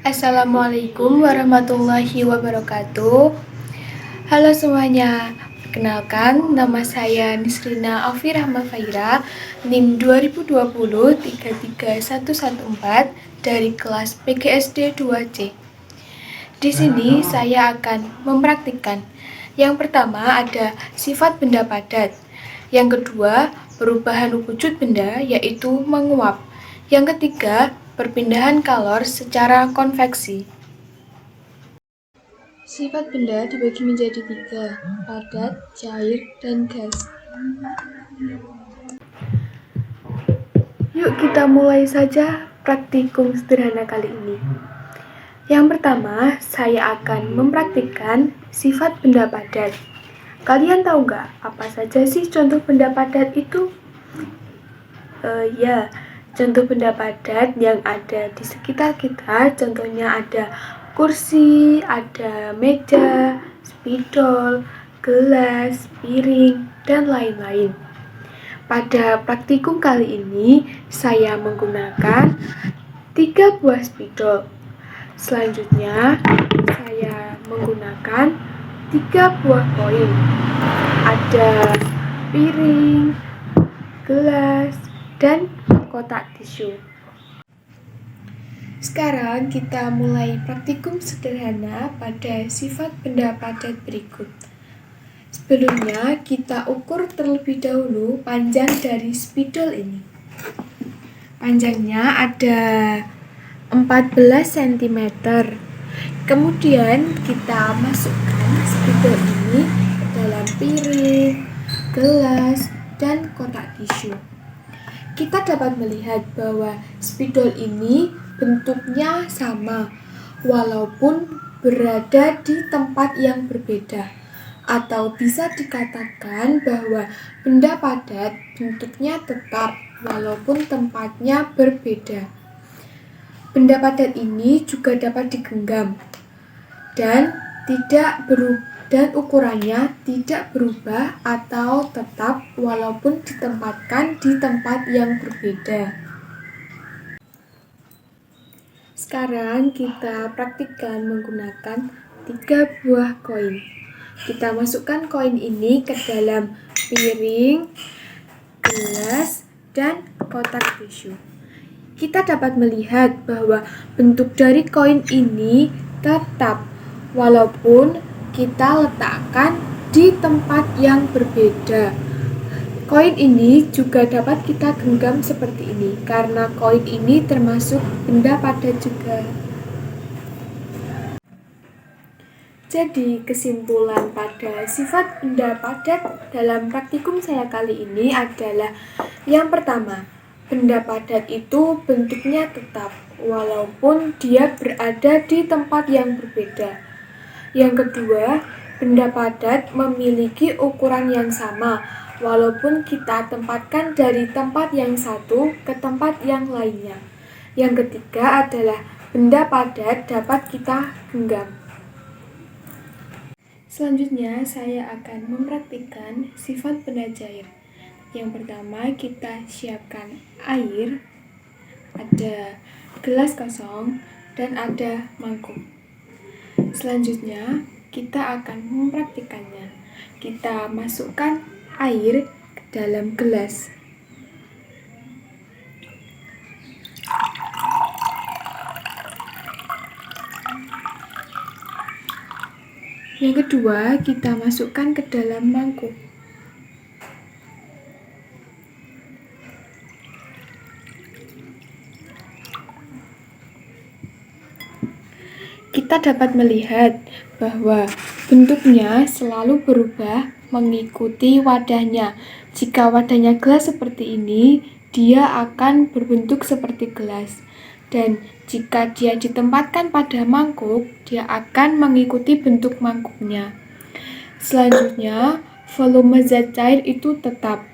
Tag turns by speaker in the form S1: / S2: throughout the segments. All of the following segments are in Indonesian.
S1: Assalamualaikum warahmatullahi wabarakatuh. Halo semuanya, perkenalkan nama saya Nisrina Alfi Rahma Faira, NIM 2020-33114 dari kelas PGSD 2C. Di sini saya akan mempraktikkan. Yang pertama ada sifat benda padat. Yang kedua, perubahan wujud benda yaitu menguap. Yang ketiga, perpindahan kalor secara konveksi. Sifat benda dibagi menjadi 3, padat, cair, dan gas. Yuk kita mulai saja praktikum sederhana kali ini. Yang pertama, saya akan mempraktikkan sifat benda padat. Kalian tahu nggak apa saja sih contoh benda padat itu? Contoh benda padat yang ada di sekitar kita, contohnya ada kursi, ada meja, spidol, gelas, piring, dan lain-lain. Pada praktikum kali ini, saya menggunakan 3 buah spidol. Selanjutnya, saya menggunakan 3 buah koin. Ada piring, gelas, dan kotak tisu. Sekarang kita mulai praktikum sederhana pada sifat benda padat berikut. Sebelumnya kita ukur terlebih dahulu panjang dari spidol ini. Panjangnya ada 14 cm. Kemudian kita masukkan spidol ini ke dalam piring, gelas, dan kotak tisu. Kita dapat melihat bahwa spidol ini bentuknya sama, walaupun berada di tempat yang berbeda. Atau bisa dikatakan bahwa benda padat bentuknya tetap, walaupun tempatnya berbeda. Benda padat ini juga dapat digenggam dan ukurannya tidak berubah atau tetap walaupun ditempatkan di tempat yang berbeda. Sekarang kita praktikkan menggunakan 3 buah koin. Kita masukkan koin ini ke dalam piring, gelas, dan kotak tisu. Kita dapat melihat bahwa bentuk dari koin ini tetap walaupun kita letakkan di tempat yang berbeda. Koin ini juga dapat kita genggam seperti ini karena koin ini termasuk benda padat juga. Jadi kesimpulan pada sifat benda padat dalam praktikum saya kali ini adalah yang pertama, benda padat itu bentuknya tetap walaupun dia berada di tempat yang berbeda. Yang kedua, benda padat memiliki ukuran yang sama, walaupun kita tempatkan dari tempat yang satu ke tempat yang lainnya. Yang ketiga adalah benda padat dapat kita genggam. Selanjutnya, saya akan mempraktikkan sifat benda cair. Yang pertama, kita siapkan air, ada gelas kosong, dan ada mangkuk. Selanjutnya, kita akan mempraktikannya. Kita masukkan air ke dalam gelas. Yang kedua, kita masukkan ke dalam mangkuk. Kita dapat melihat bahwa bentuknya selalu berubah mengikuti wadahnya. Jika wadahnya gelas seperti ini, dia akan berbentuk seperti gelas. Dan jika dia ditempatkan pada mangkuk, dia akan mengikuti bentuk mangkuknya. Selanjutnya, volume zat cair itu tetap.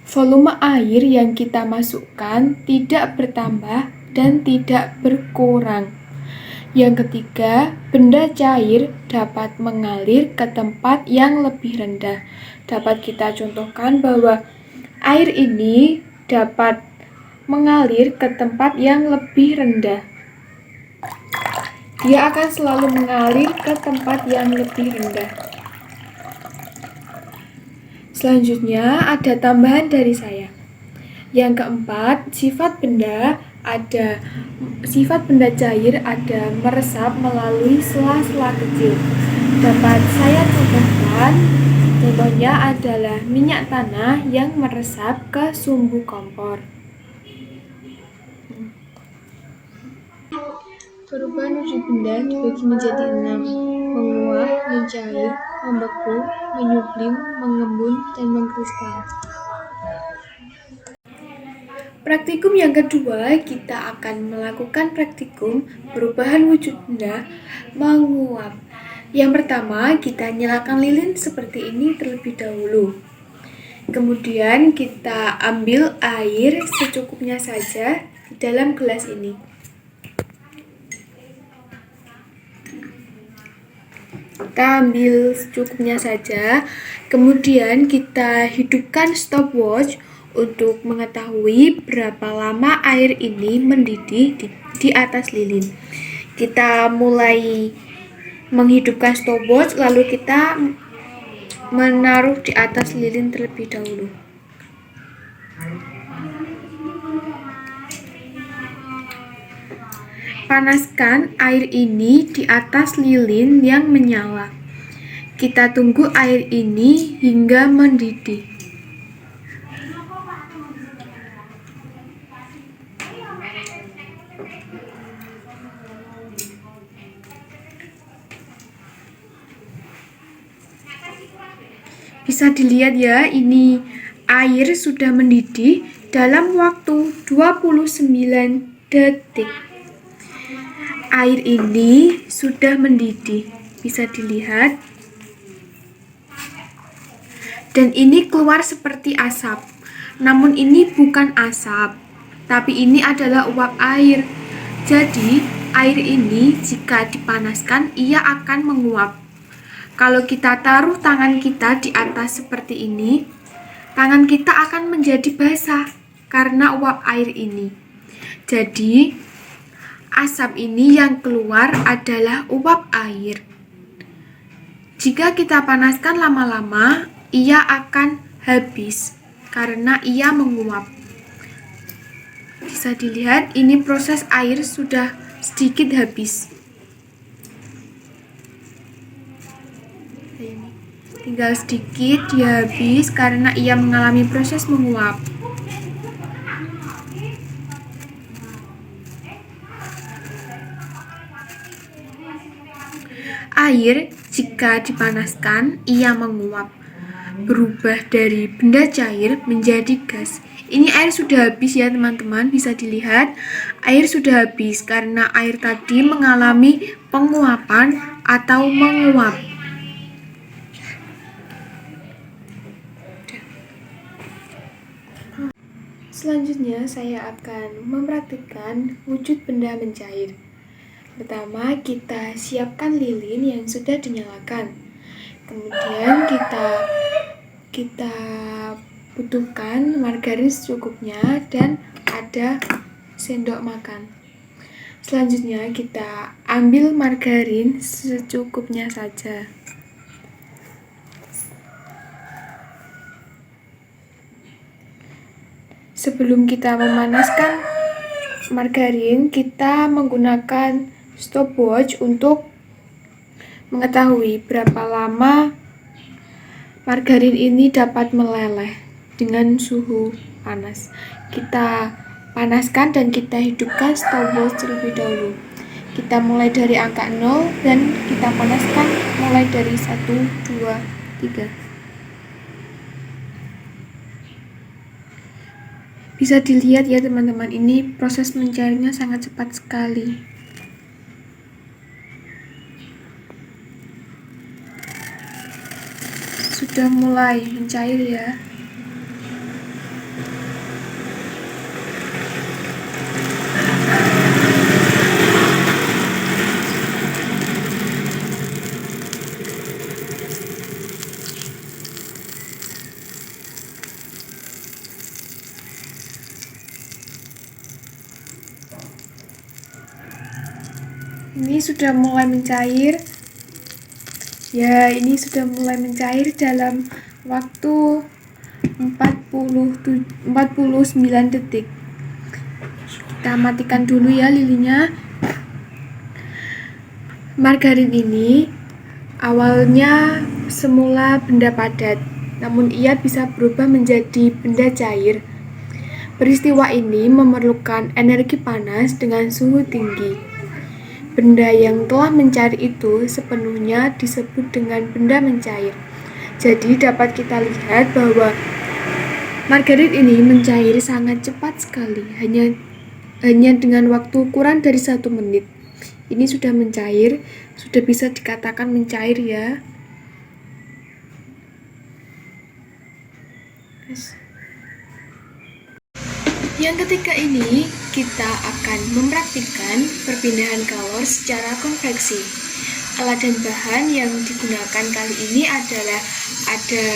S1: Volume air yang kita masukkan tidak bertambah dan tidak berkurang. Yang ketiga, benda cair dapat mengalir ke tempat yang lebih rendah. Dapat kita contohkan bahwa air ini dapat mengalir ke tempat yang lebih rendah. dia akan selalu mengalir ke tempat yang lebih rendah. Selanjutnya ada tambahan dari saya. Yang keempat, sifat benda cair ada meresap melalui sela-sela kecil. Dapat saya contohkan, contohnya adalah minyak tanah yang meresap ke sumbu kompor. Perubahan wujud benda dibagi menjadi 6: menguap, mencair, membeku, menyublim, mengembun, dan mengkristal. Praktikum yang kedua, kita akan melakukan praktikum perubahan wujud benda menguap. Yang pertama, kita nyalakan lilin seperti ini terlebih dahulu. Kemudian kita ambil air secukupnya saja di dalam gelas ini. Kita ambil secukupnya saja. Kemudian kita hidupkan stopwatch untuk mengetahui berapa lama air ini mendidih di atas lilin. Kita mulai menghidupkan stopwatch, lalu kita menaruh di atas lilin terlebih dahulu. Panaskan air ini di atas lilin yang menyala. Kita tunggu air ini hingga mendidih. Bisa dilihat ya, ini air sudah mendidih dalam waktu 29 detik. Air ini sudah mendidih, bisa dilihat. Dan ini keluar seperti asap. Namun ini bukan asap, tapi ini adalah uap air. Jadi, air ini jika dipanaskan, ia akan menguap. Kalau kita taruh tangan kita di atas seperti ini, tangan kita akan menjadi basah karena uap air ini. Jadi, asap ini yang keluar adalah uap air. Jika kita panaskan lama-lama, ia akan habis karena ia menguap. Bisa dilihat, ini proses air sudah sedikit habis. Tinggal sedikit dia habis karena ia mengalami proses menguap. Air jika dipanaskan ia menguap, berubah dari benda cair menjadi gas. Ini air sudah habis ya teman-teman, bisa dilihat air sudah habis karena air tadi mengalami penguapan atau menguap. Selanjutnya saya akan mempraktikkan wujud benda mencair. Pertama, kita siapkan lilin yang sudah dinyalakan. Kemudian kita butuhkan margarin secukupnya dan ada sendok makan. Selanjutnya kita ambil margarin secukupnya saja. Sebelum kita memanaskan margarin, kita menggunakan stopwatch untuk mengetahui berapa lama margarin ini dapat meleleh dengan suhu panas. Kita panaskan dan kita hidupkan stopwatch terlebih dahulu. Kita mulai dari angka 0 dan kita panaskan mulai dari 1, 2, 3. Bisa dilihat ya teman-teman, ini proses mencairnya sangat cepat sekali. Sudah mulai mencair ya. Ini sudah mulai mencair. Ya, ini sudah mulai mencair dalam waktu 49 detik. Kita matikan dulu ya lilinya. Margarin ini awalnya semula benda padat, namun ia bisa berubah menjadi benda cair. Peristiwa ini memerlukan energi panas dengan suhu tinggi. Benda yang telah mencair itu sepenuhnya disebut dengan benda mencair. Jadi dapat kita lihat bahwa margarin ini mencair sangat cepat sekali, hanya dengan waktu kurang dari 1 menit. Ini sudah mencair, sudah bisa dikatakan mencair ya. Yang ketiga ini kita akan mempraktikkan perpindahan kalor secara konveksi. Alat dan bahan yang digunakan kali ini adalah ada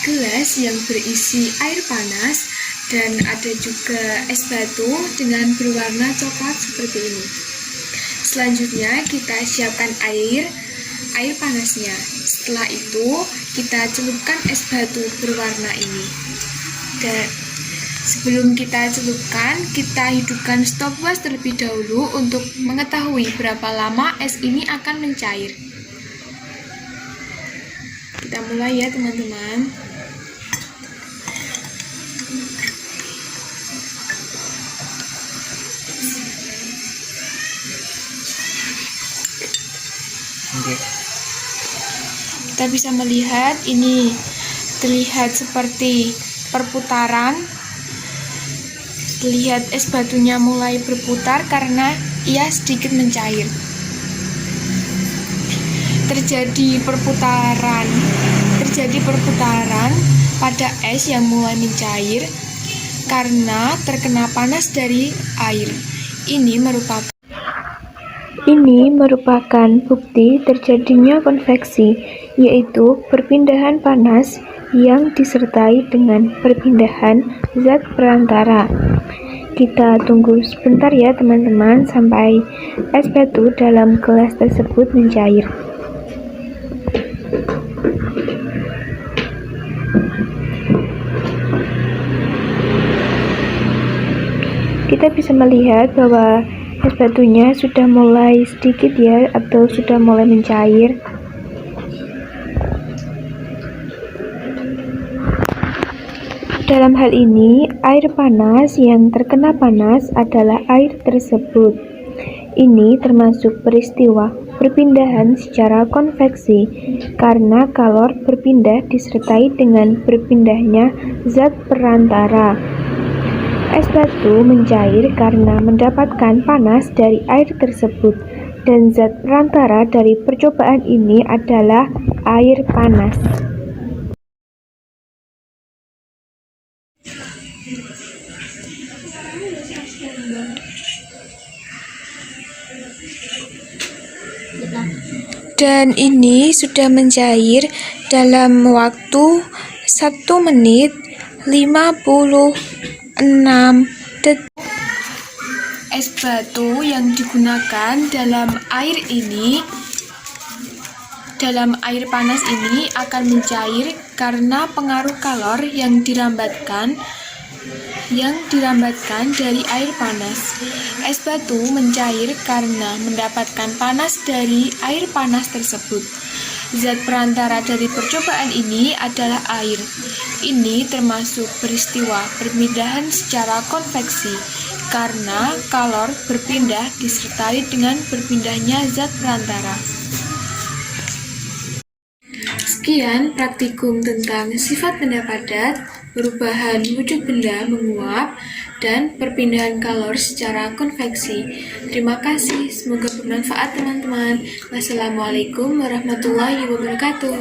S1: gelas yang berisi air panas dan ada juga es batu dengan berwarna coklat seperti ini. Selanjutnya kita siapkan air panasnya. Setelah itu kita celupkan es batu berwarna ini. Dan sebelum kita celupkan, kita hidupkan stopwatch terlebih dahulu untuk mengetahui berapa lama es ini akan mencair. Kita mulai ya teman-teman. Kita bisa melihat ini terlihat seperti perputaran. Lihat es batunya mulai berputar karena ia sedikit mencair. Terjadi perputaran pada es yang mulai mencair karena terkena panas dari air. Ini merupakan bukti terjadinya konveksi, yaitu perpindahan panas yang disertai dengan perpindahan zat perantara. Kita tunggu sebentar ya teman-teman sampai es batu dalam gelas tersebut mencair. Kita bisa melihat bahwa es batunya sudah mulai sedikit ya, atau sudah mulai mencair. Dalam hal ini, air panas yang terkena panas adalah air tersebut. Ini termasuk peristiwa perpindahan secara konveksi karena kalor berpindah disertai dengan berpindahnya zat perantara. Es batu mencair karena mendapatkan panas dari air tersebut, dan zat perantara dari percobaan ini adalah air panas. Dan ini sudah mencair dalam waktu 1 menit 56 detik. Es batu yang digunakan dalam air panas ini akan mencair karena pengaruh kalor yang dirambatkan dari air panas. Es batu mencair karena mendapatkan panas dari air panas tersebut. Zat perantara dari percobaan ini adalah air. Ini termasuk peristiwa perpindahan secara konveksi karena kalor berpindah disertai dengan berpindahnya zat perantara. Sekian praktikum tentang sifat benda padat, perubahan wujud benda menguap, dan perpindahan kalor secara konveksi. Terima kasih, semoga bermanfaat teman-teman. Wassalamualaikum warahmatullahi wabarakatuh.